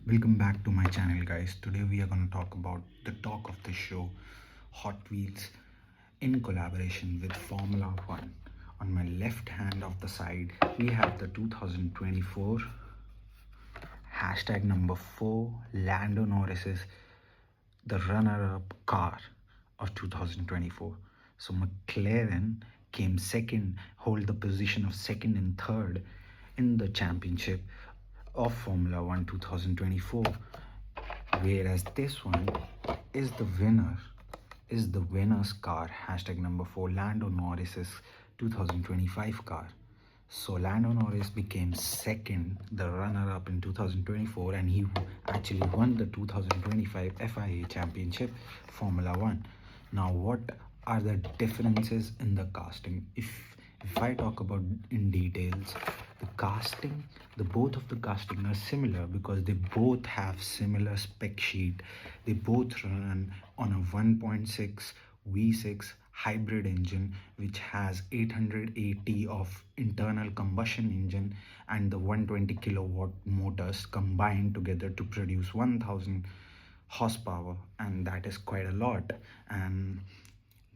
Welcome back to my channel, guys. Today we are going to talk about the talk of the show, Hot Wheels, in collaboration with Formula One. On my left hand of the side, we have the 2024 hashtag number 4 Lando Norris's the runner-up car of 2024. So McLaren came second, hold the position of second and third in the championship of Formula 1 2024, whereas this one is the winner, is the winner's car, hashtag number 4 Lando Norris's 2025 car. So Lando Norris became second, the runner-up in 2024, and he actually won the 2025 FIA Championship Formula One. Now, what are the differences in the casting? If I talk about in details, the casting, the both of the casting are similar because they both have similar spec sheet. They both run on a 1.6 V6 hybrid engine which has 880 of internal combustion engine and the 120 kilowatt motors combined together to produce 1000 horsepower, and that is quite a lot. And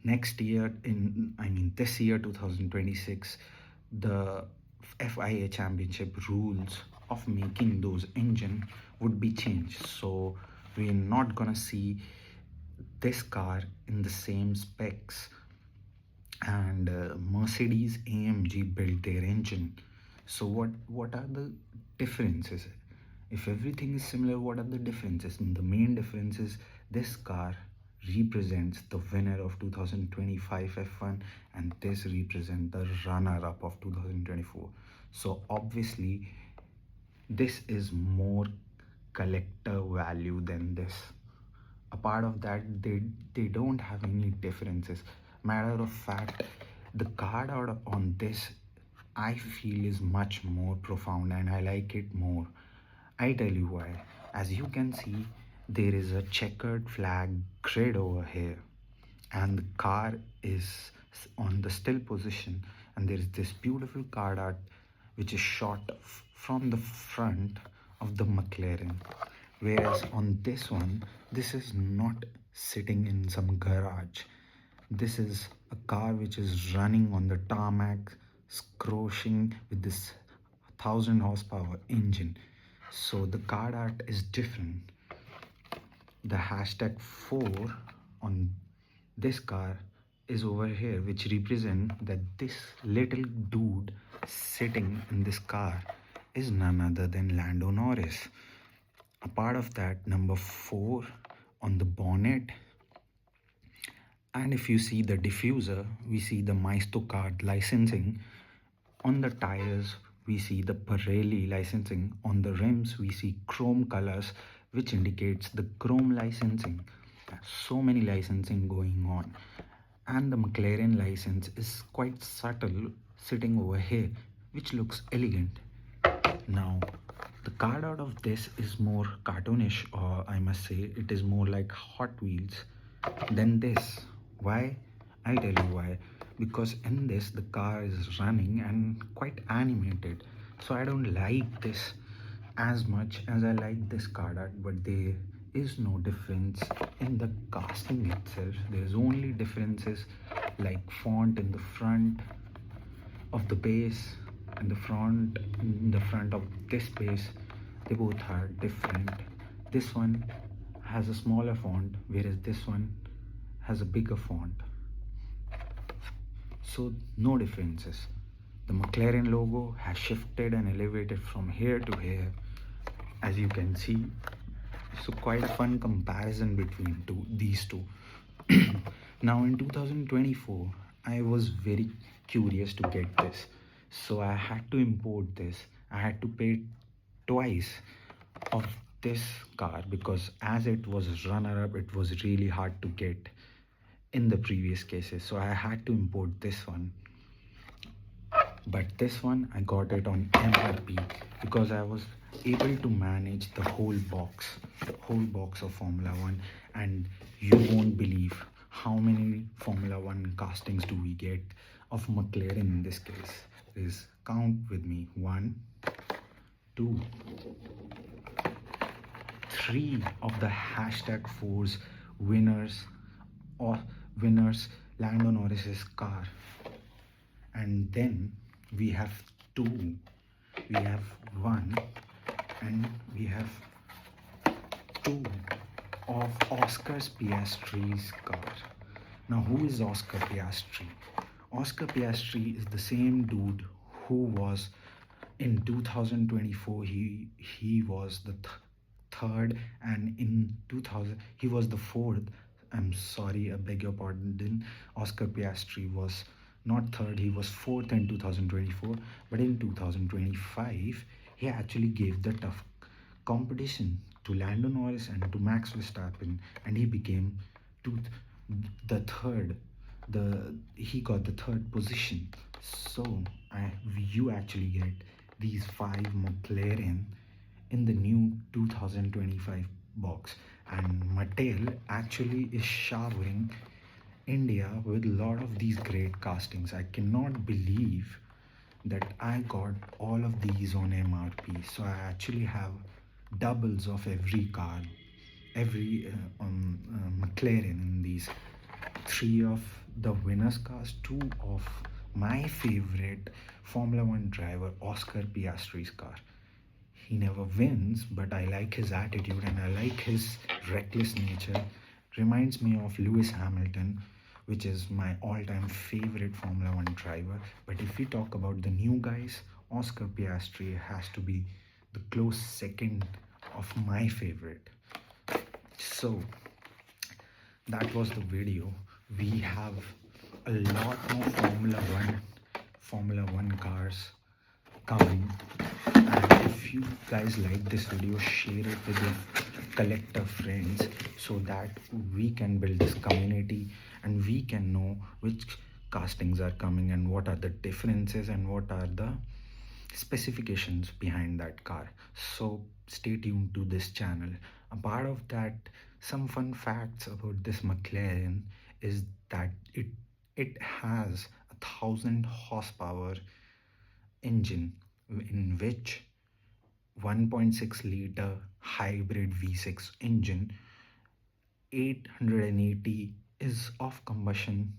next year, this year 2026, the FIA championship rules of making those engine would be changed, so we're not gonna see this car in the same specs. And Mercedes AMG built their engine. So what are the differences? If everything is similar, what are the differences? And the main difference is this car represents the winner of 2025 F1 and this represents the runner-up of 2024. So obviously this is more collector value than this. Apart of that, they don't have any differences. Matter of fact, the card out on this I feel is much more profound and I like it more. I tell you why. As you can see, there is a checkered flag grid over here, and the car is on the still position, and there is this beautiful card art which is shot from the front of the McLaren, whereas on this one, this is not sitting in some garage. This is a car which is running on the tarmac, scroshing with this 1000 horsepower engine. So the card art is different. The hashtag 4 on this car is over here, which represent that this little dude sitting in this car is none other than Lando Norris. A part of that, number 4 on the bonnet, and if you see the diffuser, we see the Maisto card licensing. On the tires, we see the Pirelli licensing. On the rims, we see chrome colors, which indicates the chrome licensing. So many licensing going on. And the McLaren license is quite subtle, sitting over here, which looks elegant. Now, the card out of this is more cartoonish, or I must say, it is more like Hot Wheels than this. Why? I tell you why. Because in this, the car is running and quite animated. So I don't like this as much as I like this card art, but there is no difference in the casting itself. There's only differences like font in the front of the base and the front of this base. They both are different. This one has a smaller font, whereas this one has a bigger font. So no differences. The McLaren logo has shifted and elevated from here to here, as you can see. So quite a fun comparison between these two. Now in 2024, I was very curious to get this, so I had to import this. I had to pay twice of this car because as it was runner up, it was really hard to get in the previous cases, so I had to import this one. But this one I got it on MRP because I was able to manage the whole box of Formula One, and you won't believe how many Formula One castings do we get of McLaren in this case. Is count with me: 1, 2, three of the hashtag force winners or winners Lando Norris's car. And then we have two. We have one and we have two of Oscar Piastri's car. Now, who is Oscar Piastri? Oscar Piastri is the same dude who was in 2024. He was the third, and in 2000 he was the fourth. I'm sorry, I beg your pardon. Oscar Piastri was not third; he was fourth in 2024. But in 2025, he actually gave the tough competition to Lando Norris and to Max Verstappen, and he became to the third. He got the third position. So you actually get these five McLaren in the new 2025 box, and Mattel actually is showering India with a lot of these great castings. I cannot believe that I got all of these on MRP. So I actually have doubles of every car, every McLaren in these. Three of the winners' cars, two of my favorite Formula One driver, Oscar Piastri's car. He never wins, but I like his attitude and I like his reckless nature. Reminds me of Lewis Hamilton, which is my all-time favorite Formula One driver. But if we talk about the new guys, Oscar Piastri has to be the close second of my favorite. So that was the video. We have a lot more Formula One cars coming. And if you guys like this video, share it with your collector friends so that we can build this community and we can know which castings are coming and what are the differences and what are the specifications behind that car. So stay tuned to this channel. A part of that, some fun facts about this McLaren is that it has 1,000 horsepower engine in which 1.6 liter hybrid V6 engine, 880 is of combustion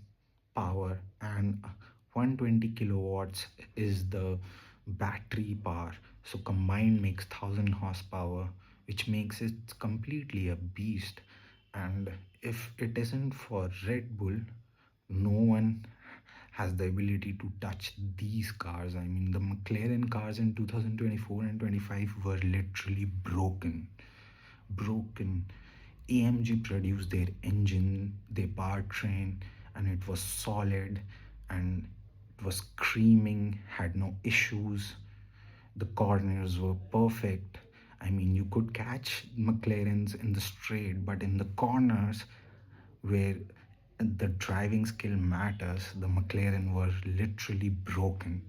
power, and 120 kilowatts is the battery power. So combined makes 1,000 horsepower, which makes it completely a beast. And if it isn't for Red Bull, no one has the ability to touch these cars. I mean, the McLaren cars in 2024 and 25 were literally broken. AMG produced their engine, their powertrain, and it was solid and it was screaming, had no issues. The corners were perfect. I mean, you could catch McLarens in the straight, but in the corners where the driving skill matters, the McLaren were literally broken,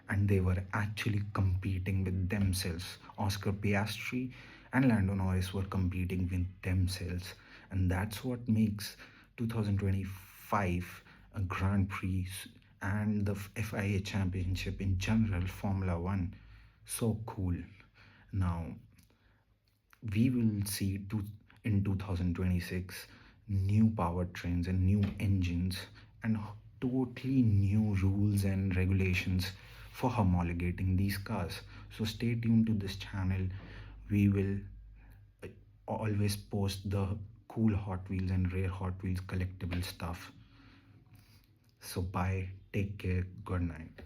and they were actually competing with themselves. Oscar Piastri and Lando Norris were competing with themselves, and that's what makes 2025 a Grand Prix and the FIA Championship in general, Formula One, so cool. Now we will see in 2026 new powertrains and new engines and totally new rules and regulations for homologating these cars. So stay tuned to this channel. We will always post the cool Hot Wheels and rare Hot Wheels collectible stuff. So bye, take care, good night.